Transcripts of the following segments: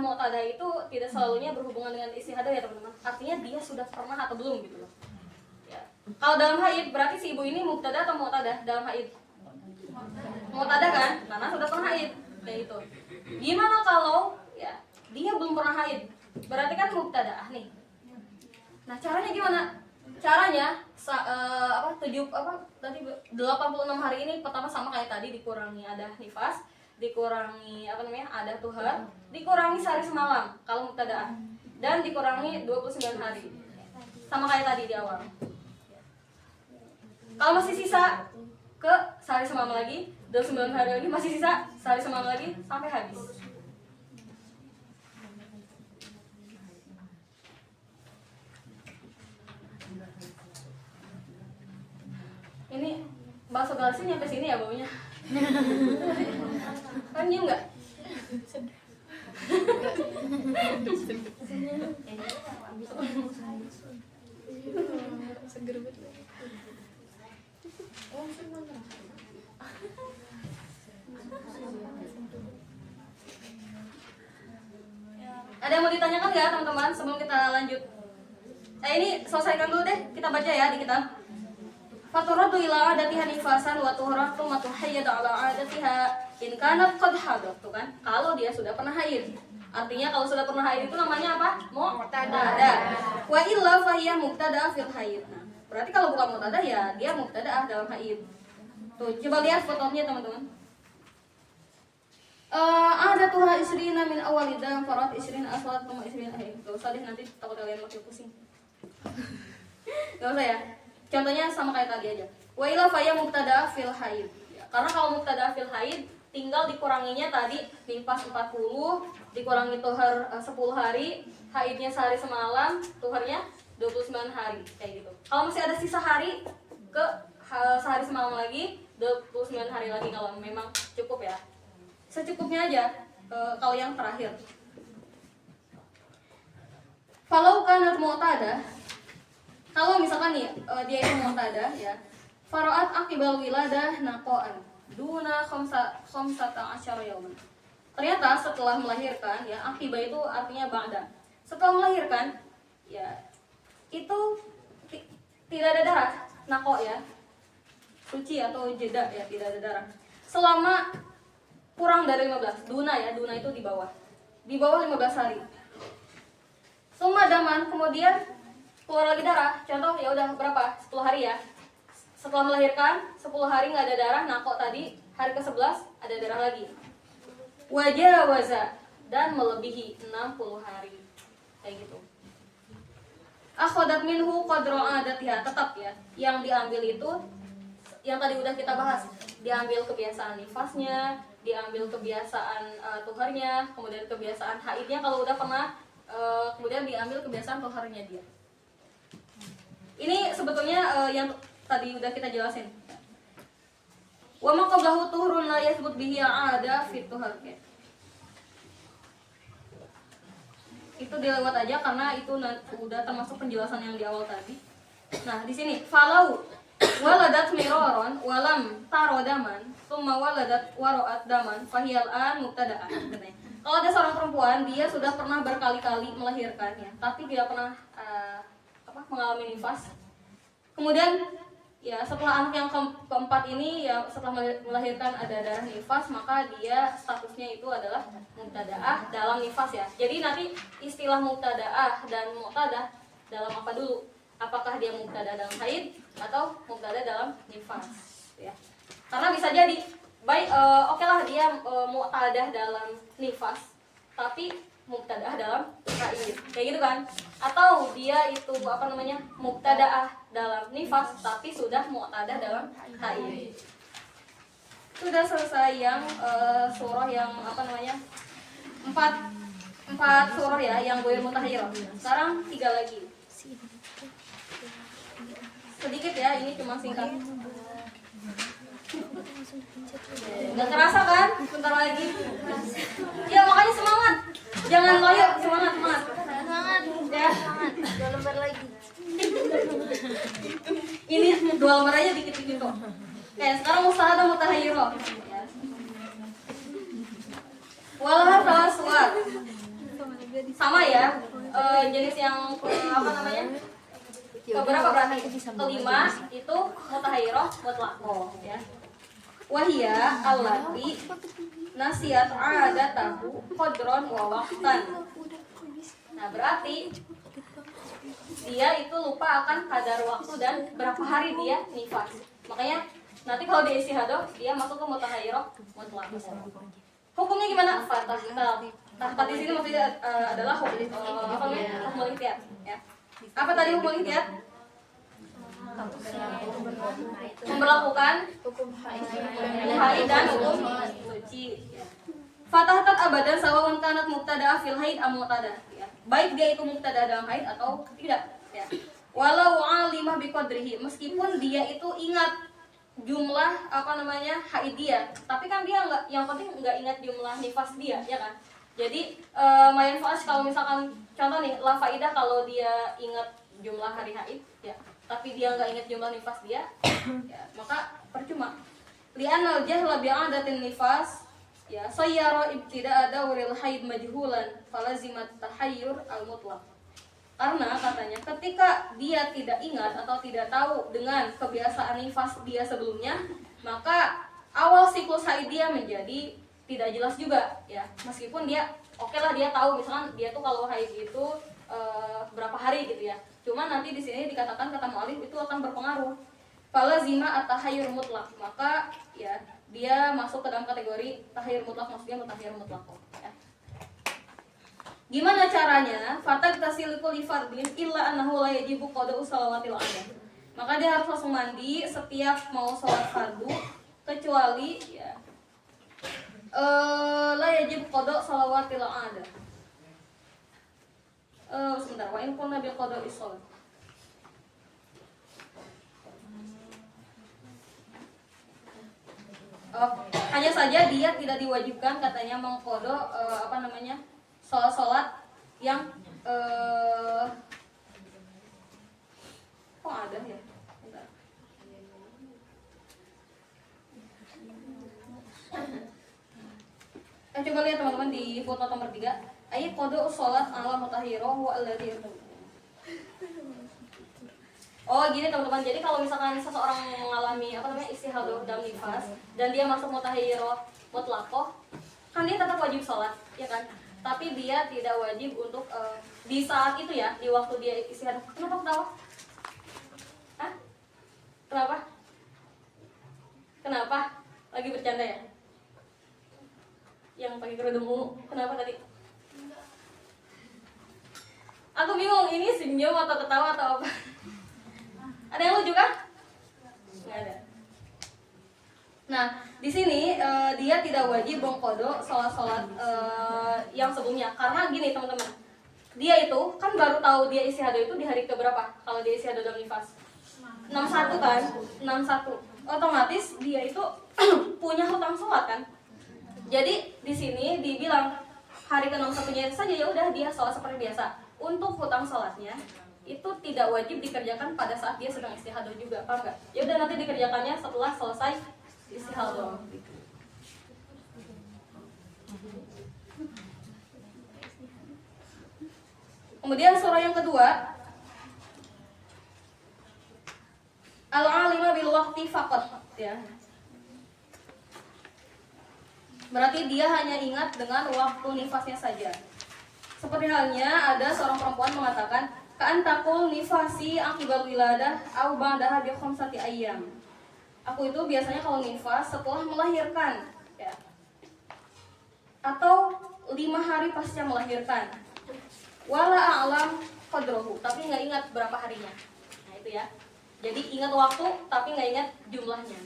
mu'tadah itu tidak selalunya berhubungan dengan istihadah ya teman-teman. Artinya dia sudah pernah atau belum gitu loh. Ya. Kalau dalam haid berarti si ibu ini mubtada atau mu'tadah dalam haid? Mu'tadah kan? Karena sudah pernah haid. Kayak itu. Gimana kalau ya dia belum pernah haid? Berarti kan mubtada nih. Nah, caranya gimana? Caranya 86 hari ini pertama sama kayak tadi, dikurangi ada nifas, dikurangi ada tuhar, dikurangi sehari semalam kalau mubtadaah, dan dikurangi 29 hari. Sama kayak tadi di awal. Kalau masih sisa ke sehari semalam lagi, 29 hari lagi, masih sisa sehari semalam lagi sampai habis. Ini bakso gelasnya nyampe sini ya baunya. Kan nyium nggak? Seger banget. Ada yang mau ditanyakan nggak teman-teman sebelum kita lanjut? Ini selesaikan dulu deh, kita baca ya di kitab. Faturadu ila adatiha nifasan wa tuhratu ma tuhayyad ala adatiha in kanat qad hadat, tuh kan? Kalau dia sudah pernah haid. Artinya kalau sudah pernah haid itu namanya apa? Mu'tadah. Wa illa fa hiya mubtada fil haid. Nah, berarti kalau bukan mu'tadah ya dia mubtada dalam haid. Tuh, coba lihat fotonya teman-teman. Adatuha isrina min awalidam farat isrina aswat tuma isrina haid. Gak usah deh, nanti takut kalian makin pusing. Gak usah ya. Contohnya sama kayak tadi aja. Wa ila fa hiya mubtada fil haid. Ya, karena kalau mubtada fil haid tinggal dikuranginya tadi nifas 40, dikurangi tuhar 10 hari, haidnya sehari semalam, tuharnya 29 hari kayak gitu. Kalau masih ada sisa hari ke sehari semalam lagi, 29 hari lagi kalau memang cukup ya. Secukupnya aja kalau yang terakhir. Falau kanat mu'tadah, kalau misalkan nih dia itu mu'tadah ya, faraat aqibal wiladah naqoan duna khamsata asyara yauman. Ternyata setelah melahirkan ya, aqibah itu artinya ba'da. Setelah melahirkan ya itu tidak ada darah, naqo ya. Suci atau jeda ya, tidak ada darah. Selama kurang dari 15, duna ya, duna itu di bawah. Di bawah 15 hari. Sumadaman, kemudian keluar lagi darah. Contoh ya udah berapa? 10 hari ya. Setelah melahirkan 10 hari nggak ada darah, nako tadi hari ke-11 ada darah lagi. Wajah waza, dan melebihi 60 hari. Kayak gitu. Akhadat minhu qadra adatiha, tetap ya. Yang diambil itu yang tadi udah kita bahas, diambil kebiasaan nifasnya, diambil kebiasaan tuharnya, kemudian kebiasaan haidnya kalau udah pernah, kemudian diambil kebiasaan tuharnya dia. Ini sebetulnya yang tadi udah kita jelasin. Wa ma qablahu tuhrun la yathbut bihi ada fi tuhar. Itu dilewat aja karena itu udah termasuk penjelasan yang di awal tadi. Nah, di sini falau waladat miraron walam tarodaman summa waladat waroat daman fahiyal an mubtada'ah. Kalau ada seorang perempuan, dia sudah pernah berkali-kali melahirkannya, tapi tidak pernah mengalami nifas. Kemudian ya setelah anak yang keempat ini ya setelah melahirkan ada darah nifas, maka dia statusnya itu adalah mubtada'ah dalam nifas ya. Jadi nanti istilah mubtada'ah dan mu'tadah dalam apa dulu? Apakah dia mubtada dalam haid atau mubtada dalam nifas ya. Karena bisa jadi baik oke lah dia mu'tadah dalam nifas tapi mubtadaah dalam haid kayak gitu kan, atau dia itu mubtadaah dalam nifas tapi sudah mu'tadah dalam haid. Sudah selesai yang surah yang empat surah ya yang ghairu mutahayyirah. Sekarang 3 lagi. Sedikit ya, ini cuma singkat. Gak kerasa kan? Bentar lagi. Ya makanya semangat. Jangan loyo, semangat. Ya. 2 lembar lagi. Ini 2 lembar aja dikit-dikit kok. Oke, sekarang mustahadah mutahayyirah. Walah salah suat. sama ya. Jenis yang apa namanya? Keberapa berarti? Kelima itu mutahhiroh mutlaqah ya. Wahia allati nasiat adatahu qadron wa waqtan. Nah, berarti dia itu lupa akan kadar waktu dan berapa hari dia nifas. Makanya nanti kalau dia istihadah dia masuk ke mutahhiroh mutlaqah. Hukumnya gimana? Tahta di sini maksudnya adalah hukum apa namanya? Hukum ihtiyat ya. Apa tadi hukum ihtiyat? Memberlakukan hukum haid dan hukum suci. Fatahatat abadan sawawan kanat mubtada fil haid am muqtada ya. Baik dia itu mubtada dalam haid atau tidak ya. Walau alimah biqadrihi, meskipun dia itu ingat jumlah apa namanya haid dia, tapi kan dia enggak, yang penting enggak ingat jumlah nifas dia ya kan. Jadi main flash kalau misalkan contoh nih la faidah kalau dia ingat jumlah hari haid ya, tapi dia nggak ingat jumlah nifas dia ya, maka percuma. Li'anal jahla bi'adatin nifas ya sayyara ibtida dawril haid majhulan falazimat tahayyur al mutlaq. Karena katanya ketika dia tidak ingat atau tidak tahu dengan kebiasaan nifas dia sebelumnya, maka awal siklus haid dia menjadi tidak jelas juga ya. Meskipun dia oke lah dia tahu misalkan dia tuh kalau haid itu berapa hari gitu ya. Cuma nanti di sini dikatakan kata mu'alif itu akan berpengaruh. Falazima at-tahayyur mutlaq, maka ya dia masuk ke dalam kategori tahayyur mutlaq, maksudnya mutahayyir mutlaq ya. Gimana caranya? Fatag tasil kulli fardin illa annahu la yajibu qada'u shalawatil 'adah. Maka dia harus langsung mandi setiap mau sholat fardu kecuali ya la yajibu qada' shalawatil 'adah. Sebentar, wa in kunna bil qada'i shalat. Hanya saja dia tidak diwajibkan katanya mengqada apa namanya? Sholat yang kok ada ya? Bentar. Coba lihat teman-teman di foto nomor 3. Ayat qada sholat ala mutahhiroh wa alladhi. Oh gini teman-teman, jadi kalau misalkan seseorang mengalami apa namanya istihadah dalam nifas dan dia masuk mutahhiroh mutlaqah, kan dia tetap wajib sholat, ya kan? Tapi dia tidak wajib untuk di saat itu ya, di waktu dia istihadah. Kenapa ketawa? Hah? Kenapa? Kenapa? Lagi bercanda ya? Yang pakai kerudung ungu, kenapa tadi? Aku bingung, ini senyum atau ketawa atau apa? Ada yang lucu kan? Nggak ada. Nah, di sini dia tidak wajib mengqada sholat-sholat yang sebelumnya. Karena gini teman-teman, dia itu kan baru tahu dia istihadah itu di hari keberapa? Kalau dia istihadah dalam nifas 61 kan? 61. Otomatis dia itu punya hutang sholat kan? Jadi di sini dibilang hari ke-61-nya saja ya udah dia sholat seperti biasa. Untuk hutang sholatnya itu tidak wajib dikerjakan pada saat dia sedang istihadah juga, paham nggak? Ya udah nanti dikerjakannya setelah selesai istihadah. Kemudian surah yang kedua, al-alima bil waqti faqat ya. Berarti dia hanya ingat dengan waktu nifasnya saja. Seperti halnya ada seorang perempuan mengatakan, "Ka'an taqul nifasi aqibal wiladah au ba'daha bi khamsati ayyam." Aku itu biasanya kalau nifas setelah melahirkan ya. Atau 5 hari pasca melahirkan. Wala a'lam qadrahu, tapi enggak ingat berapa harinya. Nah, itu ya. Jadi ingat waktu tapi enggak ingat jumlahnya.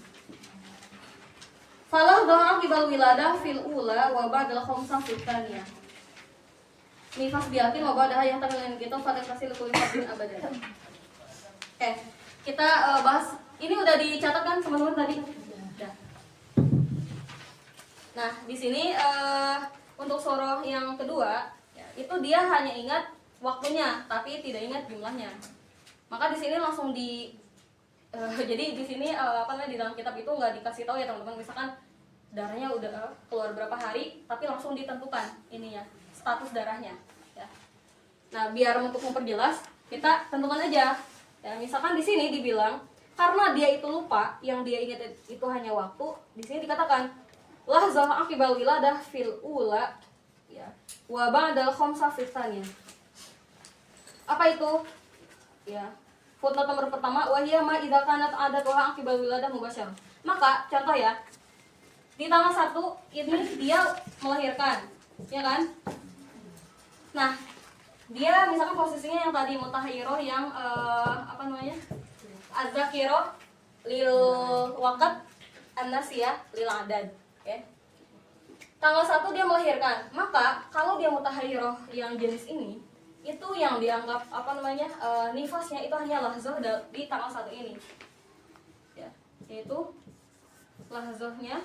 Falah doa aqibal wiladah fil ula wa ba'dal khamsah fil tsaniyah. Nifas biakin wa ba'daha yang tamilin gitu pada kasih kulli fardin abadan. Oke, kita bahas. Ini udah dicatat kan teman-teman tadi? Udah. Nah, di sini untuk surah yang kedua, ya, itu dia hanya ingat waktunya, tapi tidak ingat jumlahnya. Maka di sini langsung jadi di sini apa namanya di dalam kitab itu nggak dikasih tahu ya teman-teman. Misalkan darahnya udah keluar berapa hari, tapi langsung ditentukan ininya status darahnya. Ya. Nah, biar untuk memperjelas, kita tentukan aja. Ya, misalkan di sini dibilang karena dia itu lupa, yang dia ingat itu hanya waktu, di sini dikatakan lahzah aqibal wiladah fil ula, ya, wa ba'dal khamsa fil tsaniyah. Apa itu? Ya. Footnote nomor pertama, wahiyya ma idza kanat adatuha aqibal wiladah mubasyarah. Maka contoh ya, di tanggal 1 ini dia melahirkan, ya kan? Nah, dia misalkan posisinya yang tadi mutahhiroh yang apa namanya? Az-zakiroh lil waqt, an-nasiyah lil adad, oke. Tanggal 1 dia melahirkan. Maka kalau dia mutahhiroh yang jenis ini, itu yang dianggap apa namanya? Nifasnya itu hanya lahzah di tanggal 1 ini. Ya, yaitu lahzahnya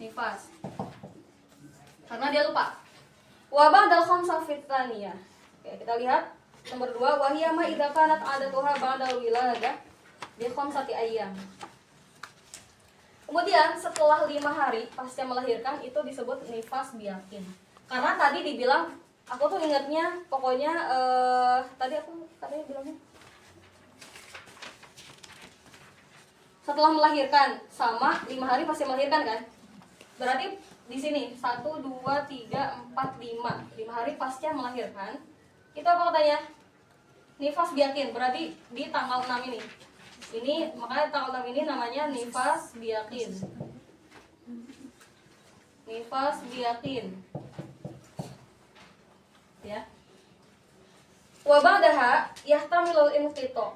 nifas. Karena dia lupa. Wa ba'dal khamsa fit tsaniyah. Oke, kita lihat nomor 2, wahiyya ma idza kanat adatuha ba'dal wiladah bi khamsati ayyam. Kemudian setelah 5 hari pasca melahirkan itu disebut nifas biyakin. Karena tadi dibilang, aku tuh ingatnya pokoknya tadi aku katanya bilangnya setelah melahirkan sama 5 hari pasca melahirkan kan? Berarti di sini 1 2 3 4 5 hari pasca melahirkan. Itu apa katanya? Nifas biyakin. Berarti di tanggal 6 ini. Ini makanya tanggal 6 ini namanya nifas biyakin. Nifas biyakin. Ya. Wa ba'daha yahtamilul inqita.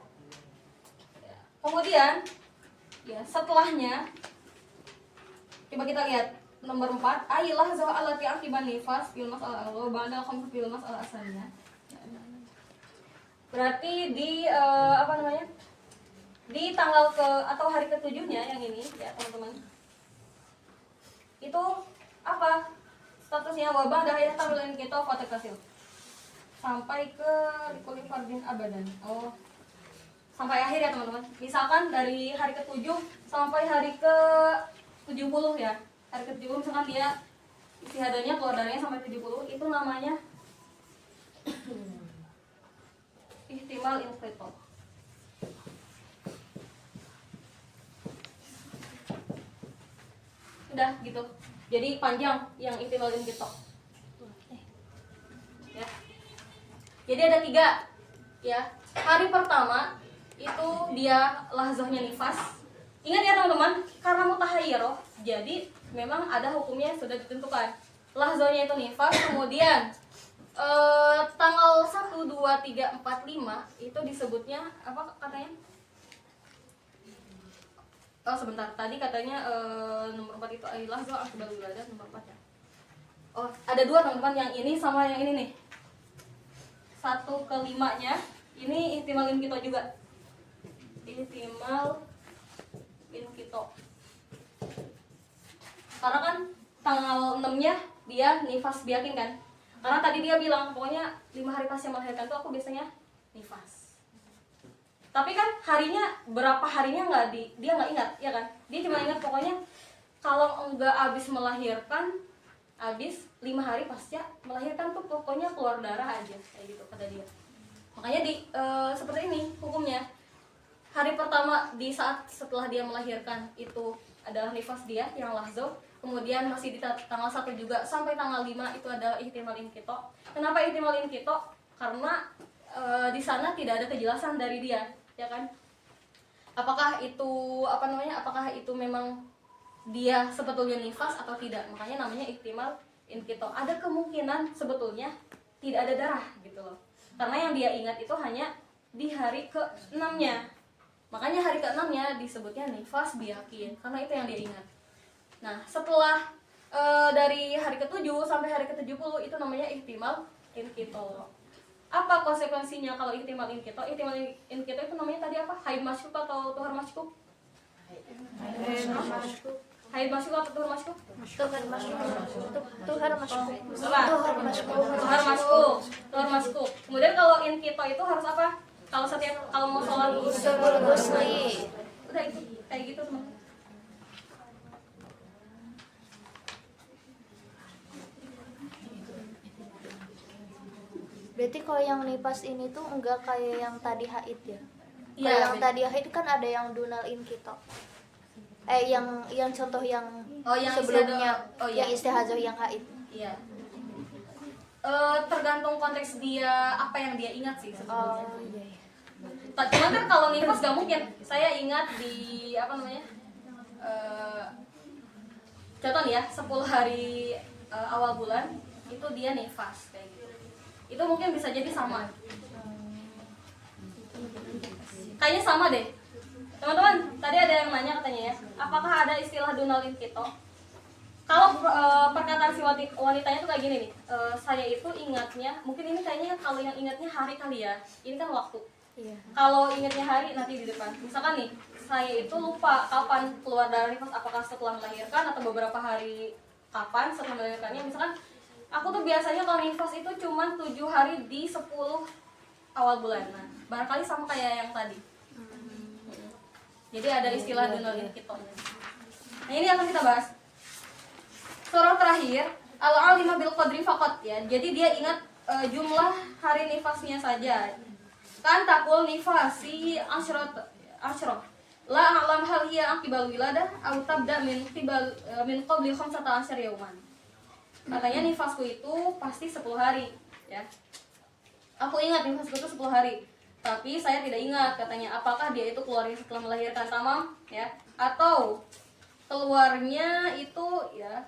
Ya. Kemudian ya, setelahnya coba kita lihat nomor 4, ailah zaw allati aqiban nifas fil mas'alah wa ba'da khamsa fil mas'alah asalnya. Berarti di apa namanya? Di tanggal ke atau hari ke-7-nya yang ini ya, teman-teman. Itu apa? Statusnya wabah dahaya tamilin kita fatakasil. Sampai ke likulin fardin abadan. Oh. Sampai akhir ya, teman-teman. Misalkan dari hari ke-7 sampai hari ke-70 ya. Hari ke-70 misalkan dia istihadanya keluar darahnya sampai 70, itu namanya ihtimal inqita. Udah gitu. Jadi panjang yang ihtimal inqita. Ya. Jadi ada 3 ya. Hari pertama itu dia lahzahnya nifas. Ingat ya teman-teman, karena mutahayyiroh, jadi memang ada hukumnya yang sudah ditentukan. Lahzahnya itu nifas, kemudian tanggal 1, 2, 3, 4, 5 itu disebutnya apa katanya? Oh sebentar, tadi katanya nomor 4 itu lahzah akbar wiladah nomor 4 ya. Oh, ada 2 teman-teman, yang ini sama yang ini nih. 1 ke 5-nya ini ihtimal inqita juga. Ihtimal inqita. Karena kan tanggal 6-nya dia nifas biyakin kan. Karena tadi dia bilang pokoknya 5 hari pasca melahirkan tuh aku biasanya nifas. Tapi kan harinya berapa harinya dia nggak ingat, ya kan? Dia cuma ingat pokoknya kalau enggak habis melahirkan, habis 5 hari pasca melahirkan tuh pokoknya keluar darah aja kayak gitu kata dia. Makanya seperti ini hukumnya. Hari pertama di saat setelah dia melahirkan itu adalah nifas dia yang lahzah. Kemudian masih di tanggal 1 juga sampai tanggal 5 itu adalah ihtimal inqita. Kenapa ihtimal inqita? Karena di sana tidak ada kejelasan dari dia, ya kan? Apakah itu apa namanya? Apakah itu memang dia sebetulnya nifas atau tidak? Makanya namanya ihtimal inqita. Ada kemungkinan sebetulnya tidak ada darah gitu loh. Karena yang dia ingat itu hanya di hari ke-6-nya. Makanya hari ke-6-nya disebutnya nifas biyakin karena itu yang dia ingat. Nah, setelah dari hari ke-7 sampai hari ke-70 itu namanya ihtimal inqita. Apa konsekuensinya kalau ihtimal inqita? Ihtimal inqita itu namanya tadi apa? Haid masykuk atau tuhar masykuk? Haid masykuk atau tuhar masykuk? Tuhar masykuk. Kemudian kalau inqita itu harus apa? Kalau mau sholat udah itu kayak gitu teman. Berarti kalau yang nifas ini tuh enggak kayak yang tadi haid ya? Iya, Kalau yang beda. tadi haid kan ada yang dunal inkito. Yang contoh yang, Yang sebelumnya, istihadah. Iya. yang istihadah yang haid. Iya. Tergantung konteks dia, apa yang dia ingat sih sebetulnya. Iya. Cuman kan kalau nifas gak mungkin. Saya ingat di apa namanya? Contoh nih ya, 10 hari awal bulan itu dia nifas kayak gitu. Itu mungkin bisa jadi sama. Kayaknya sama deh. Teman-teman, tadi ada yang nanya katanya ya, apakah ada istilah dunal inkito? Kalau perkataan si wanitanya tuh kayak gini nih, saya itu ingatnya, mungkin ini kayaknya kalau yang ingatnya hari kali ya, ini kan waktu. Iya. Kalau ingatnya hari nanti di depan. Misalkan nih, saya itu lupa kapan keluar dari nifas, apakah setelah melahirkan atau beberapa hari kapan setelah melahirkannya. Misalkan aku tuh biasanya kalau nifas itu cuma 7 hari di 10 awal bulan. Nah, barangkali sama kayak yang tadi. Jadi ada istilah dunal inkitonya. Nah, ini akan kita bahas. Surah terakhir, al-alimah bil qadri faqat ya. Jadi dia ingat jumlah hari nifasnya saja. Kan takul nifasi asyrot. La a'lam hal hiya aqibal wiladah aw tabda min qabli 15 yauman. Katanya nifasku itu pasti 10 hari ya. Aku ingat nifasku itu 10 hari. Tapi saya tidak ingat katanya apakah dia itu keluarnya setelah melahirkan tamam ya atau keluarnya itu ya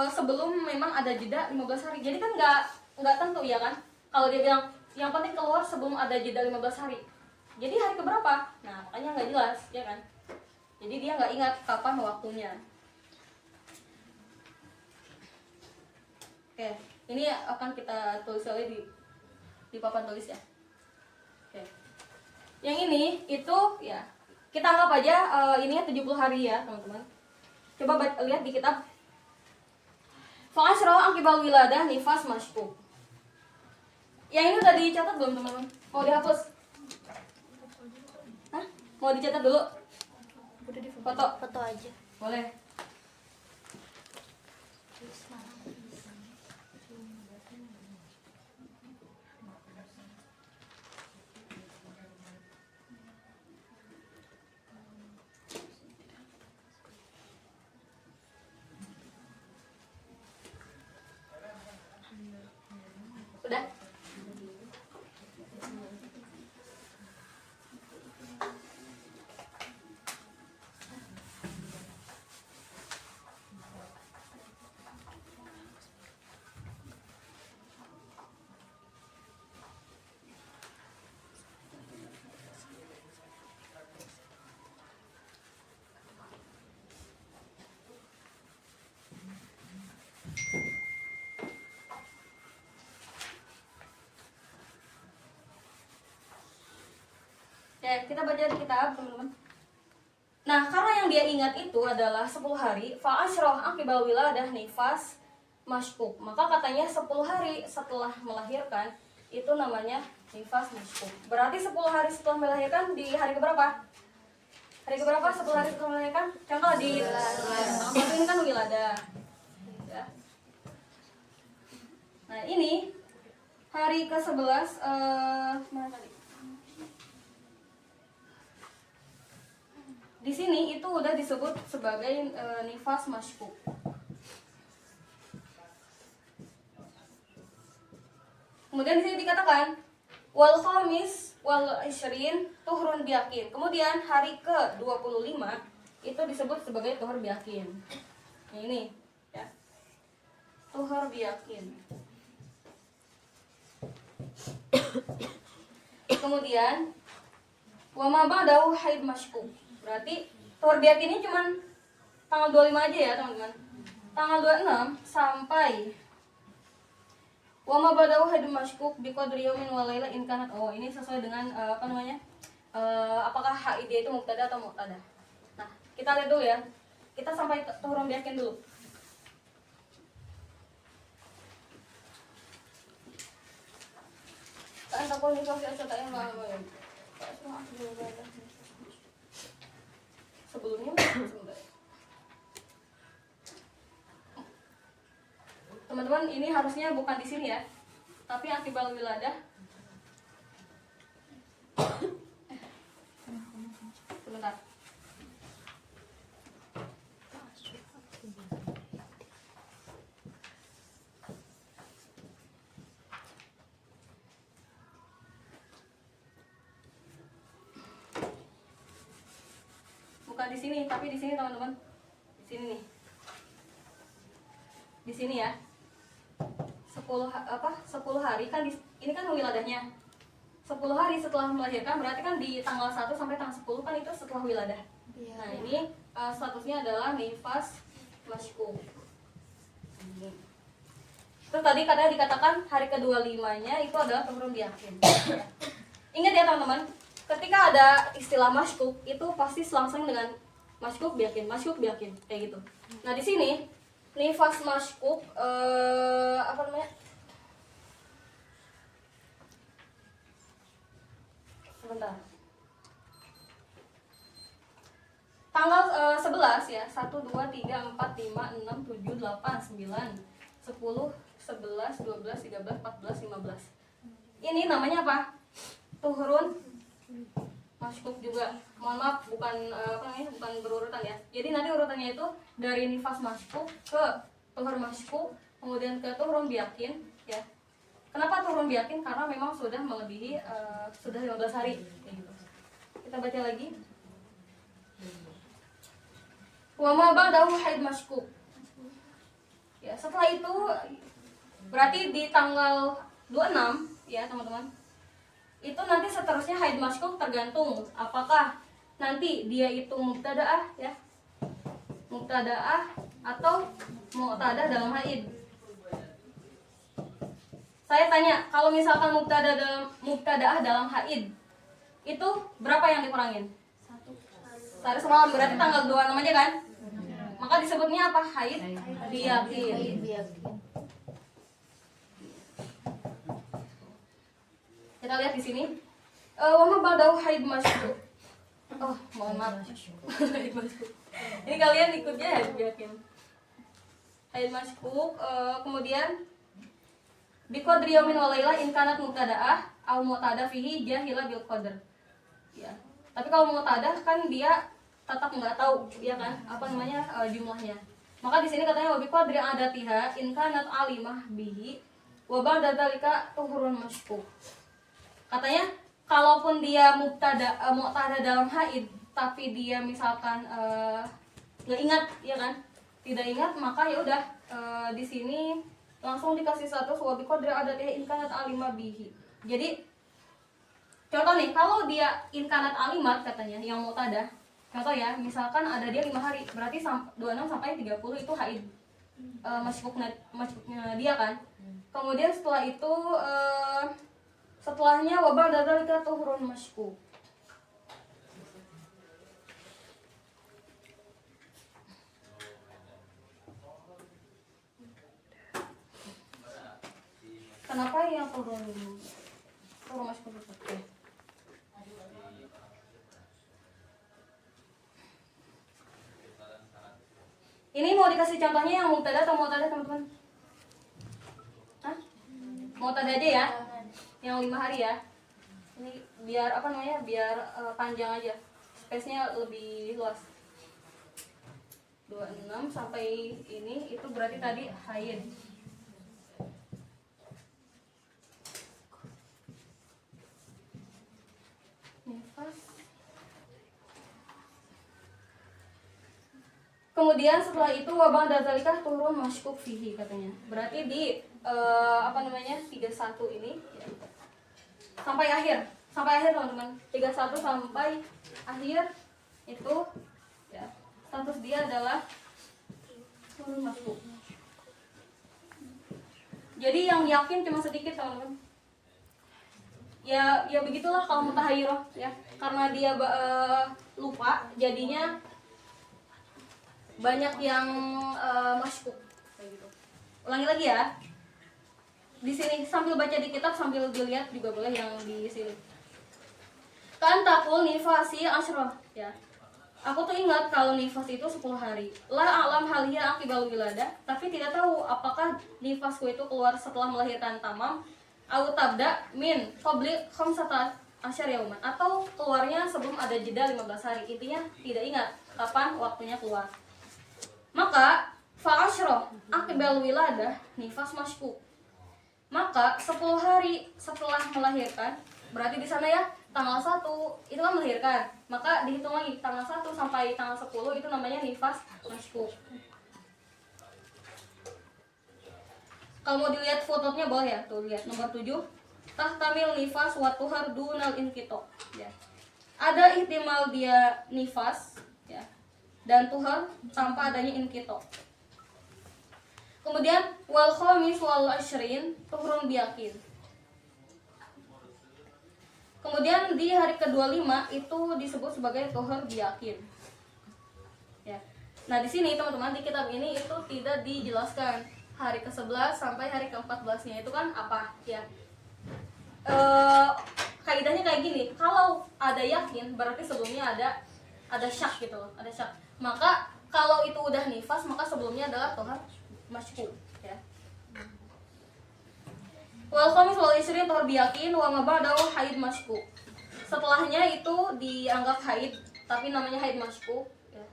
sebelum memang ada jeda 15 hari. Jadi kan nggak tentu ya kan. Kalau dia bilang yang penting keluar sebelum ada jeda 15 hari. Jadi hari keberapa? Nah, makanya nggak jelas, ya kan? Jadi dia nggak ingat kapan waktunya. Oke, ini akan kita tulis lagi di papan tulis ya. Oke. Yang ini itu ya kita anggap aja ininya 70 hari ya, teman-teman. Coba lihat di kitab Fa'asra aqibal wiladah nifas masyku. Yang ini udah dicatat belum teman-teman? Mau dihapus? Hah? Mau dicatat dulu? Udah di Foto aja. boleh. Udah? Ya, kita baca di kitab, teman-teman. Nah, karena yang dia ingat itu adalah 10 hari, fa'asroh akibal wiladah nifas masykuk. Maka katanya 10 hari setelah melahirkan, itu namanya nifas masykuk. Berarti 10 hari setelah melahirkan di hari keberapa? Hari keberapa 10 hari setelah melahirkan? Contoh di ini kan wiladah. Ya. Nah, ini hari ke-11 mana tadi? Di sini itu udah disebut sebagai nifas masykuk. Kemudian di sini dikatakan wal khamis wal ishrin tuhrun biyakin. Kemudian hari ke-25 itu disebut sebagai tuhur biyakin. Nah, ini ya. Tuhur biyakin. Kemudian wa ma ba'dahu haid masykuk. Berarti tuhur biyakin ini cuma tanggal 25 aja ya, teman-teman. Tanggal 26 sampai wa ma ba'dahu haid masykuk bi qadri yaumin wa laila in kanat. Oh, ini sesuai dengan apa namanya? Apakah haid itu mubtada atau muqtada. Nah, kita lihat dulu ya. Kita sampai tuhur biyakin dulu. Tak takut nih kalau saya tanya malu ya. Sebelumnya teman-teman ini harusnya bukan di sini ya, tapi akibal wiladah sebentar. Bukan di sini, tapi di sini teman-teman. Di sini nih. Di sini ya. 10 hari kan ini kan wiladahnya. 10 hari setelah melahirkan berarti kan di tanggal 1 sampai tanggal 10 kan itu setelah wiladah. Iya. Nah, ini statusnya adalah nifas masyku. Terus tadi katanya dikatakan hari ke-25-nya itu adalah tuhurun biakin. Ingat ya teman-teman, ketika ada istilah masyku itu pasti selang-seling dengan masyku biakin kayak gitu. Nah, di sini nifas masyku apa namanya? Sebentar. Tanggal 11 ya. 1 2 3 4 5 6 7 8 9 10 11 12 13 14 15. Ini namanya apa? Tuhurun masykuk juga. Mohon maaf bukan bukan berurutan ya. Jadi nanti urutannya itu dari nifas masykuk ke tuhur masykuk, kemudian ke tuhurun biakin ya. Kenapa turun biakin? Karena memang sudah melebihi sudah 15 hari kayak gitu. Kita baca lagi. Wa ma ba'dahu haid masykuk. Ya, setelah itu berarti di tanggal 26 ya, teman-teman. Itu nanti seterusnya haid masykuk tergantung apakah nanti dia itu mubtadaah ya. Mubtadaah atau mu'tadah dalam haid. Saya tanya, kalau misalkan mubtadaah dalam haid itu berapa yang dikurangin? 1 semalam, berarti tanggal 26 aja kan? Maka disebutnya apa? Haid biakin. Kita lihat di sini. Wa ma ba'dahu haid masykuk. Oh, mohon maaf. Haid masykuk. Ini kalian ikutnya haid biakin. Haid masykuk, kemudian biqadri yaumin wa lailah in kanat mubtadaah au mu'tada fihi jahila bil qadr. Ya. Tapi kalau mu'tada kan dia tetap nggak tahu ya kan apa namanya jumlahnya. Maka di sini katanya wa biqadri adatiha in kanat alimah bihi wa ba'da dzalika tuhurun masykuk. Katanya kalaupun dia mu'tada dalam haid tapi dia misalkan nggak ingat ya kan, tidak ingat, maka ya udah di sini langsung dikasih status wa biqadri adatiha in kanat alimah bihi. Jadi contoh nih, kalau dia in kanat alimat katanya yang mu'tada, contoh ya, misalkan ada dia 5 hari, berarti 26 sampai 30 itu haid masykuknya dia kan. Kemudian setelah itu setelahnya wa ba'da dzalika tuhurun masykuk. Kenapa yang turun masykuk itu? Ini mau dikasih contohnya yang mubtada atau mu'tada teman-teman? Hah? Mu'tada aja ya? Yang 5 hari ya? Ini biar apa namanya? Biar panjang aja. Space-nya lebih luas. 26 sampai ini itu berarti tadi haid. Kemudian setelah itu wabah datalikah turun masykuk fihi katanya. Berarti di 31 ini ya, sampai akhir teman-teman. 31 sampai akhir itu ya, status dia adalah turun masykuk. Jadi yang yakin cuma sedikit teman-teman. Ya begitulah kalau mutahayyirah ya. Karena dia lupa jadinya banyak yang masykuk kayak gitu. Ulangi lagi ya. Di sini sambil baca di kitab sambil dilihat juga boleh yang di sini. Kan takul nifasi asyrah ya. Aku tuh ingat kalau nifas itu 10 hari. La alam haliyah akibal wiladah, tapi tidak tahu apakah nifasku itu keluar setelah melahirkan tamam au tabda min qabli khamsata asyar yauman, atau keluarnya sebelum ada jeda 15 hari. Intinya tidak ingat kapan waktunya keluar. Maka fa asyra aqbal wiladah nifas masyku. Maka 10 hari setelah melahirkan, berarti di sana ya tanggal 1 itu kan melahirkan, maka dihitung lagi tanggal 1 sampai tanggal 10 itu namanya nifas masyku. Kalau mau dilihat fotonya bawah ya, tuh lihat nomor 7. Tahtamil nifas wa tuhar dunal inqito. Ya. Ada ihtimal dia nifas ya, dan tuhar tanpa adanya inqito. Kemudian wal khamis wal asyrin tuhrun biyakin. Kemudian di hari ke-25 itu disebut sebagai tuhur biyakin. Ya. Nah, di sini teman-teman di kitab ini itu tidak dijelaskan hari ke-11 sampai hari ke-14-nya itu kan apa ya. Kaidahnya kayak gini, kalau ada yakin berarti sebelumnya ada syak gitu loh, ada syak. Maka kalau itu udah nifas maka sebelumnya adalah tuhur masyku ya. Wal khamis wal isrin tuhur biyakin wa ma ba'dahu haid masyku. Setelahnya itu dianggap haid tapi namanya haid masyku ya.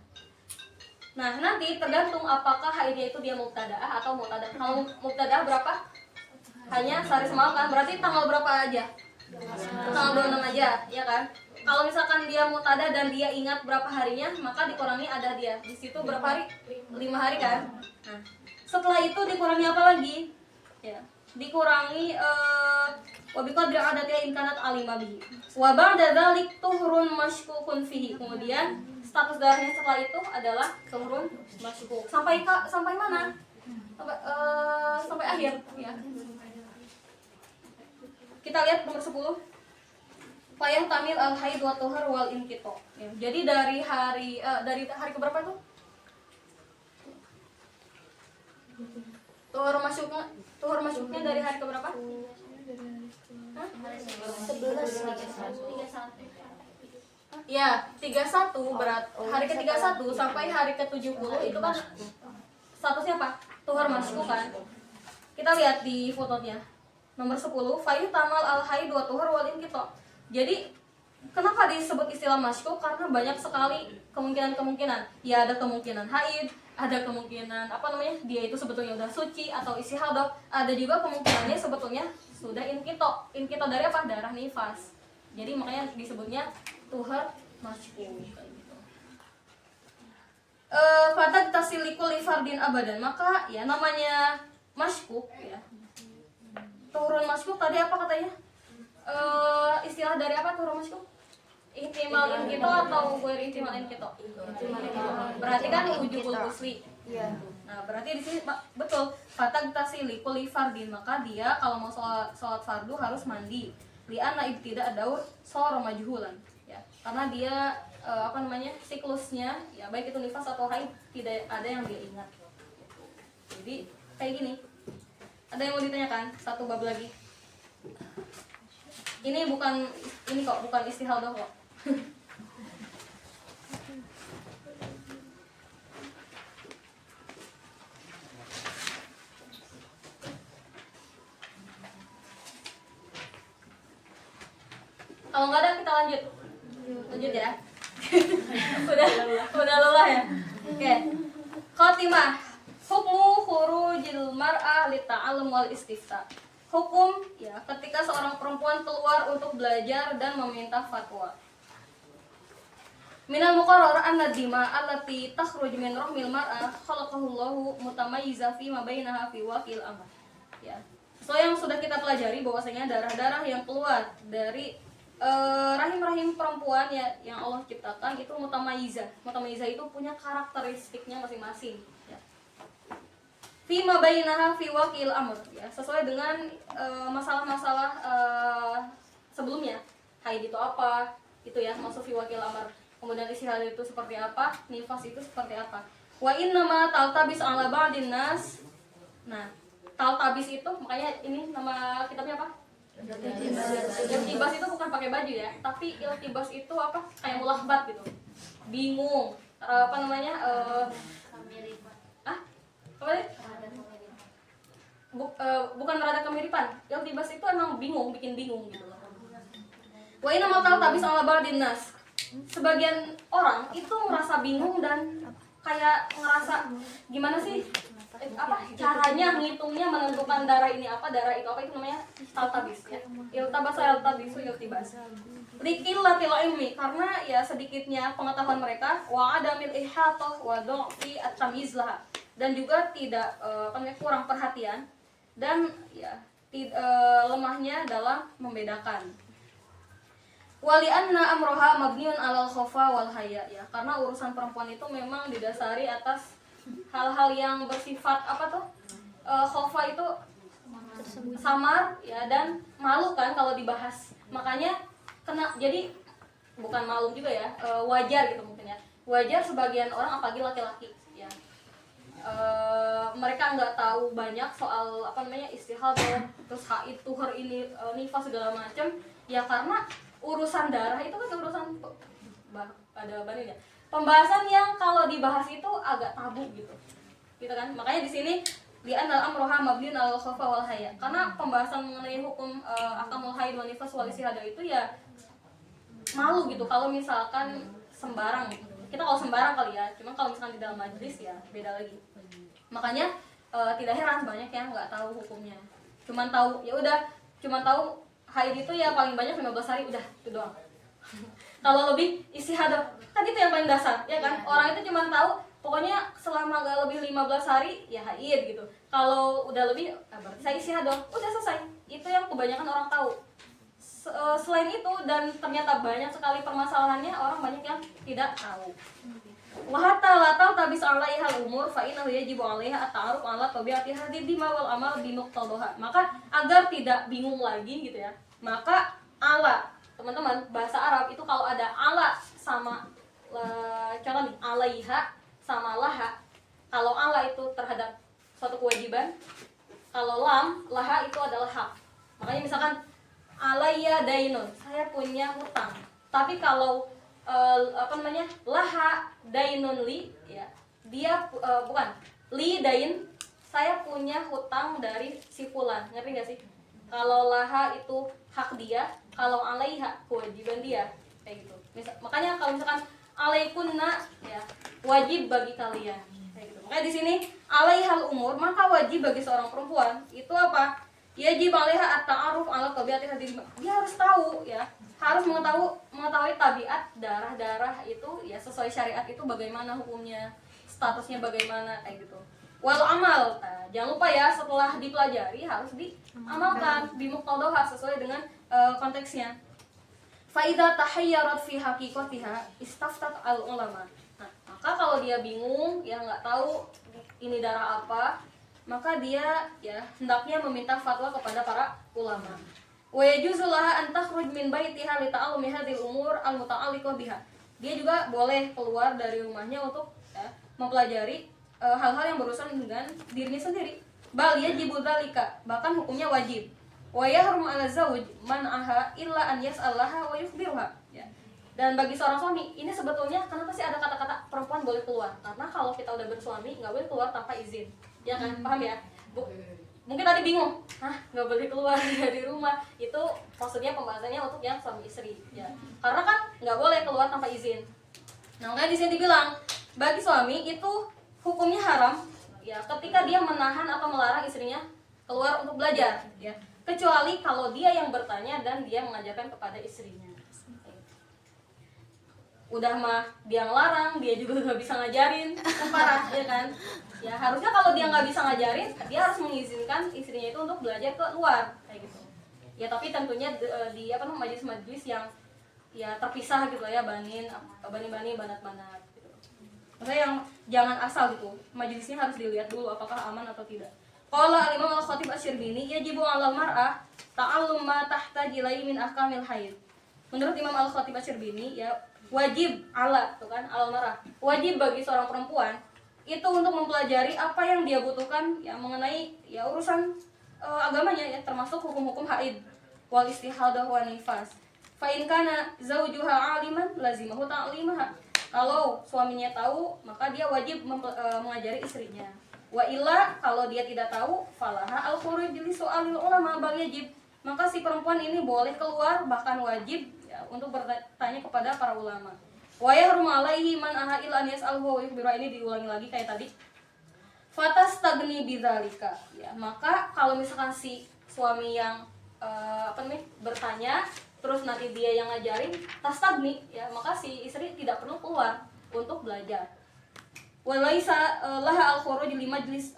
Nah, nanti tergantung apakah haidnya itu dia mubtadaah atau mu'tadah. Kalau mubtadaah berapa? Hanya sehari semalam kan, berarti tanggal berapa aja? Tanggal 26 aja, ya kan? Kalau misalkan dia mu'tadah dan dia ingat berapa harinya, maka dikurangi ada dia. Di situ berapa hari? 5 hari kan? Nah, setelah itu dikurangi apa lagi? Ya, dikurangi wa biqadri adatiha in kanat alima bihi. Wa ba'da dzalik tuhrun mashkukun fihi. Kemudian status darahnya setelah itu adalah tuhrun mashkuk. Sampai mana? Sampai akhir ya. Kita lihat nomor 10. Fayah tamil al haid wa tuhur wal inqito. Ya, jadi dari hari ke berapa itu? Tuhur masuknya dari hari ke berapa? 11. Ya, 31 berat. Hari ke-31 sampai hari ke-70 itu kan statusnya apa? Tuhur masuk kan? Kita lihat di fotonya. Nomor 10, fayu tamal al haid wa tuhur wal inqito. Jadi kenapa disebut istilah masku? Karena banyak sekali kemungkinan-kemungkinan. Ya, ada kemungkinan haid, ada kemungkinan dia itu sebetulnya udah suci atau istihadah. Ada juga kemungkinannya sebetulnya sudah inqito. Inqito dari apa? Darah nifas. Jadi makanya disebutnya tuhur masku kayak gitu. Fatad tasilikul fardin abadan. Maka ya namanya masku ya. Turun maskuk tadi apa katanya? Istilah dari apa turun maskuk? Ihtimal inqito atau ghair ihtimal inqito? Berarti kan ujubul ghusli. Iya. Nah, berarti di sini betul fatag tasili kulli fardin, maka dia kalau mau sholat fardu harus mandi. Li'anna ibtida daur shara majhulan. Ya, karena dia siklusnya ya baik itu nifas atau haid tidak ada yang dia ingat. Jadi kayak gini. Ada yang mau ditanyakan? Satu bab lagi. Ini bukan istihadah kok. Kalau nggak ada kita lanjut ya. udah lelah ya. Oke. Khotimah. Hukmu khurujil mar'ah li ta'allum wal istifta. Hukum ya ketika seorang perempuan keluar untuk belajar dan meminta fatwa. Minal muqarrar anna dima allati takhruj min rahmil mar'ah khalaqahullahu mutamayyiza fi ma bainaha fi waqil amr. Ya. So yang sudah kita pelajari bahwasanya darah-darah yang keluar dari rahim-rahim perempuan ya yang Allah ciptakan itu mutamayyiza. Mutamayyiza itu punya karakteristiknya masing-masing. Fima bainaha fi waqil amr ya, sesuai dengan masalah-masalah sebelumnya. Haid itu apa? Itu ya, masuk fi waqil amr. Kemudian istihadah itu seperti apa? Nifas itu seperti apa? Wa innama taltabis ala ba'din nas. Nah, taltabis itu makanya ini nama kitabnya apa? Iltibas itu bukan pakai baju ya, tapi iltibas itu apa? Kayak mulahbat gitu. Bingung. bukan rada kemiripan. Iltibas itu emang bingung, bikin bingung gitu loh. Wa inna ma taltabis ala ba'din nas. Sebagian orang itu merasa bingung dan kayak ngerasa gimana sih caranya ngitungnya, menentukan darah ini apa, darah itu apa, itu namanya taltabis ya. Iltabasa iltabisu iltibas. Liqillatil ilmi, karena ya sedikitnya pengetahuan mereka, wa adamil ihatah wa du'fi at-tamyiz laha, dan juga tidak kurang perhatian dan ya lemahnya dalam membedakan. Wali anna amroha mabniun alal khofa wal haya, ya karena urusan perempuan itu memang didasari atas hal-hal yang bersifat apa tuh, khofa itu samar ya, dan malu kan kalau dibahas, makanya jadi bukan malu juga ya, wajar gitu mungkin ya, wajar sebagian orang apalagi laki-laki ya, mereka nggak tahu banyak soal apa namanya istihadah, terus haid, tuhur ini, nifas segala macam ya, karena urusan darah itu kan urusan ada banin ya, pembahasan yang kalau dibahas itu agak tabu gitu kan, makanya di sini di anal amroha mabniun al khofa wal haya, karena pembahasan mengenai hukum akamul haid wal nifas wal istihadah itu ya malu gitu kalau misalkan sembarang gitu. Kita kalau sembarang kali ya, cuma kalau misalkan di dalam majelis ya beda lagi. Makanya tidak heran banyak yang nggak tahu hukumnya, cuman tahu ya udah, cuman tahu haid itu ya paling banyak 15 hari, udah itu doang. Kalau lebih istihadah kan itu yang paling dasar ya kan, orang itu cuma tahu pokoknya selama gak lebih 15 hari ya haid gitu. Kalau udah lebih berarti saya istihadah, udah selesai. Itu yang kebanyakan orang tahu. Selain itu, dan ternyata banyak sekali permasalahannya, orang banyak yang tidak tahu. Wa hatta la taltabis 'alaihal umur fa innahu yajibu 'alaiha at-ta'aruf 'ala tabi'ati hadhihi bima wal amal bi muqtadaha. Maka agar tidak bingung lagi gitu ya, maka ala, teman-teman, bahasa Arab itu kalau ada ala sama contoh nih, alaiha sama laha. Kalau ala itu terhadap suatu kewajiban, kalau lam, laha itu adalah hak. Makanya misalkan alayya dainun, saya punya hutang. Tapi kalau laha dainun li, ya dia bukan li dain, saya punya hutang dari si fulan, ngerti gak sih? Kalau laha itu hak dia, kalau alaiha kewajiban dia, kayak gitu. Makanya kalau misalkan alaikunna, ya wajib bagi kalian, kayak gitu. Makanya di sini alaihal umur, maka wajib bagi seorang perempuan itu apa? Yajib alaiha at-ta'aruf 'ala tabi'ati hadhihi. Dia harus tahu ya, harus mengetahui tabiat darah-darah itu ya, sesuai syariat itu bagaimana hukumnya, statusnya bagaimana, kayak gitu. Wal amal, jangan lupa ya, setelah dipelajari harus diamalkan bimuqtadaha, sesuai dengan konteksnya. Fa idza tahayyarat fi haqiqatiha istaftat al ulama. Nah, maka kalau dia bingung ya, nggak tahu ini darah apa, maka dia ya hendaknya meminta fatwa kepada para ulama. Wa yajuzu laha an takhruj min baitiha li ta'allumi hadhil umur al muta'alliqah biha. Dia juga boleh keluar dari rumahnya untuk ya, mempelajari hal-hal yang berurusan dengan dirinya sendiri. Bal yajibu dzalika, bahkan hukumnya wajib. Wa yahrum 'ala zawj man'aha illa an yas'alaha wa yukhbiruha. Ya. Dan bagi seorang suami, ini sebetulnya kenapa sih ada kata-kata perempuan boleh keluar? Karena kalau kita udah bersuami nggak boleh keluar tanpa izin, ya kan? Paham ya? Mungkin tadi bingung, nggak boleh keluar dari rumah. Itu maksudnya pembahasannya untuk yang suami istri, ya. Karena kan nggak boleh keluar tanpa izin. Nah, makanya di sini dibilang bagi suami itu hukumnya haram, ya, ketika dia menahan atau melarang istrinya keluar untuk belajar, ya. Kecuali kalau dia yang bertanya dan dia mengajarkan kepada istrinya. Udah mah dia ngelarang, dia juga nggak bisa ngajarin, kan parah ya kan? Ya harusnya kalau dia nggak bisa ngajarin, dia harus mengizinkan istrinya itu untuk belajar ke luar, kayak gitu. Ya tapi tentunya di majelis-majelis yang ya terpisah gitu ya, bani, banat-banat gitu. Maksudnya yang jangan asal gitu, majelisnya harus dilihat dulu apakah aman atau tidak. Qala al-Imam al-Khatib asy-Syirbizi yajibu 'alal mar'ah ta'allum ma tahtaji ilaihi min ahkamil haid. Menurut Imam al-Khatib asy-Syirbizi ya wajib tuh kan, alal mar'ah, wajib bagi seorang perempuan itu untuk mempelajari apa yang dia butuhkan ya mengenai ya urusan agamanya ya, termasuk hukum-hukum haid wal istihadah wa nifas. Fa in kana zawjuha 'aliman lazimahu ta'limaha. Kalau suaminya tahu, maka dia wajib mengajari istrinya. Wa illa kalau dia tidak tahu, falaha al-khuruj li su'alil ulama bal yajib. Maka si perempuan ini boleh keluar, bahkan wajib ya, untuk bertanya kepada para ulama. Wa yahrumu alaihi man aha'il an yas'alhu wa yukhbiru, ini diulangi lagi kayak tadi. Fatastagni bidzalika. Ya, maka kalau misalkan si suami yang bertanya terus nanti dia yang ngajarin, tastagni ya, maka si istri tidak perlu keluar untuk belajar. Walaisa laha al-khuruj li majlis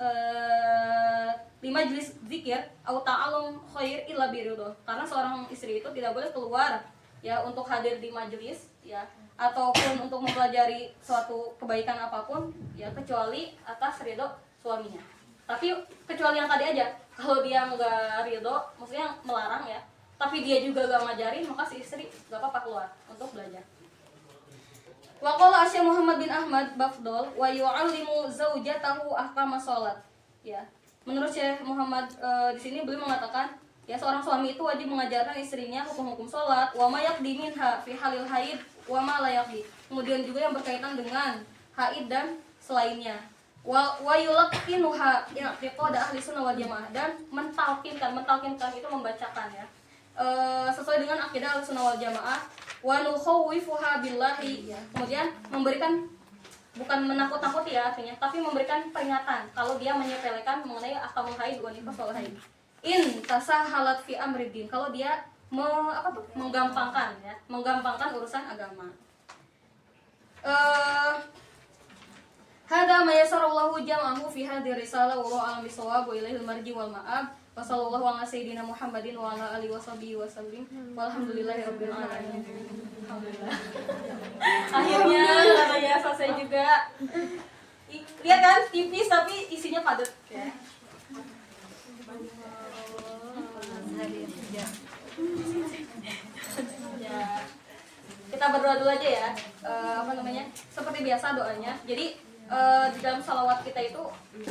zikir atau ta'allum khair illa biridho. Karena seorang istri itu tidak boleh keluar ya untuk hadir di majelis ya ataupun untuk mempelajari suatu kebaikan apapun ya kecuali atas ridho suaminya. Tapi kecuali yang tadi aja, kalau dia nggak ridho, maksudnya melarang ya, tapi dia juga gak ngajarin, maka si istri gak apa-apa keluar untuk belajar. Wa qala Syekh Muhammad bin Ahmad Bafdol wa yu'allimu zaujatahu ahkama shalat. Ya. Menurut Syekh Muhammad di sini beliau mengatakan, ya seorang suami itu wajib mengajarkan istrinya hukum-hukum salat, wa ma yaqdi minha fi halil haid wa ma la yaqdi. Kemudian juga yang berkaitan dengan haid dan selainnya. Wa yulqinuha i'tiqad ahli sunnah wal jamaah, dan mentalkinkan itu membacakan ya. Sesuai dengan akidah Ahlussunnah wal Jamaah, wa nukhawifuha billahi ya. Kemudian memberikan, bukan menakut-nakuti ya artinya, tapi memberikan peringatan kalau dia menyepelekan mengenai ahkamul haid wa nifas wal haid. In tasahalat fi amriddin, kalau dia menggampangkan urusan agama. Hada ma yasarallahu jam'ahu fi hadhihi risalah wa ra'al bisawab wa ilaihil marji wal ma'ab. Wassallallahu ala sayyidina Muhammadin wa ala alihi washabihi wasallim. Walhamdulillahirabbil alamin. Alhamdulillah. Akhirnya katanya selesai juga. Lihat kan tipis tapi isinya padat ya. Ya. Kita berdoa dulu aja ya. Seperti biasa doanya. Jadi di dalam salawat kita itu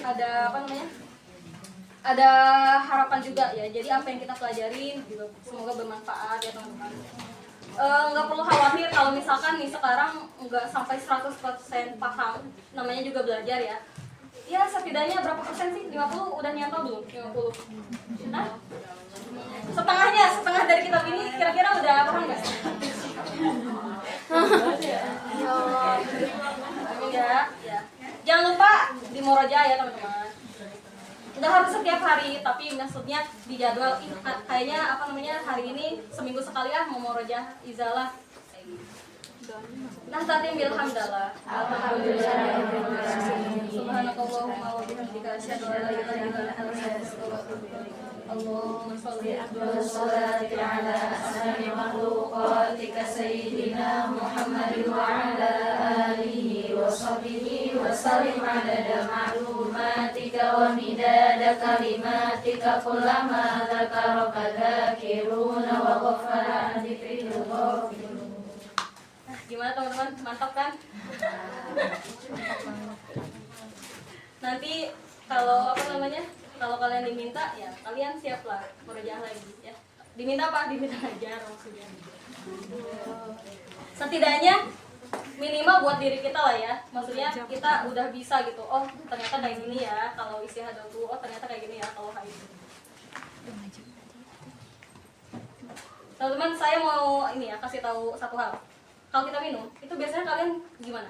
ada ada harapan juga ya. Jadi apa yang kita pelajarin juga semoga bermanfaat ya teman-teman. Nggak perlu khawatir kalau misalkan nih sekarang nggak sampai 100% paham, namanya juga belajar ya. Ya setidaknya berapa persen sih? 50 udah nyantol belum? 50. Nah, setengah dari kitab ini kira-kira udah paham nggak? Ya. Jangan lupa di murojaah ya teman-teman. Nggak harus setiap hari, tapi maksudnya di jadwal kayaknya hari ini seminggu sekali mau murojaah izalah. Nah, tatim bilhamdallah. Alhamdulillah. Subhanakallahumma wa bihamdika asyhadu an la ilaha illa anta astaghfiruka wa atubu ilaik. Allahumma shalli ala asma'i makhluqatika sayyidina Muhammadin wa ala alihi wa sahbihi wa sallim adada ma'lumatika wa midada kalimatika kullama dzakaraka dzakiruna wa ghafara an dzikrika ghafirun. Gimana teman-teman? Mantap kan? Nanti kalau kalau kalian diminta ya kalian siaplah murojaah lagi ya. Diminta apa? Diminta ajar maksudnya. Setidaknya minimal buat diri kita lah ya. Maksudnya kita udah bisa gitu. Oh, ternyata kayak gini ya kalau istihadah tuh. Oh, ternyata kayak gini ya kalau haid. Teman-teman, saya mau kasih tahu satu hal. Kalau kita minum, itu biasanya kalian gimana?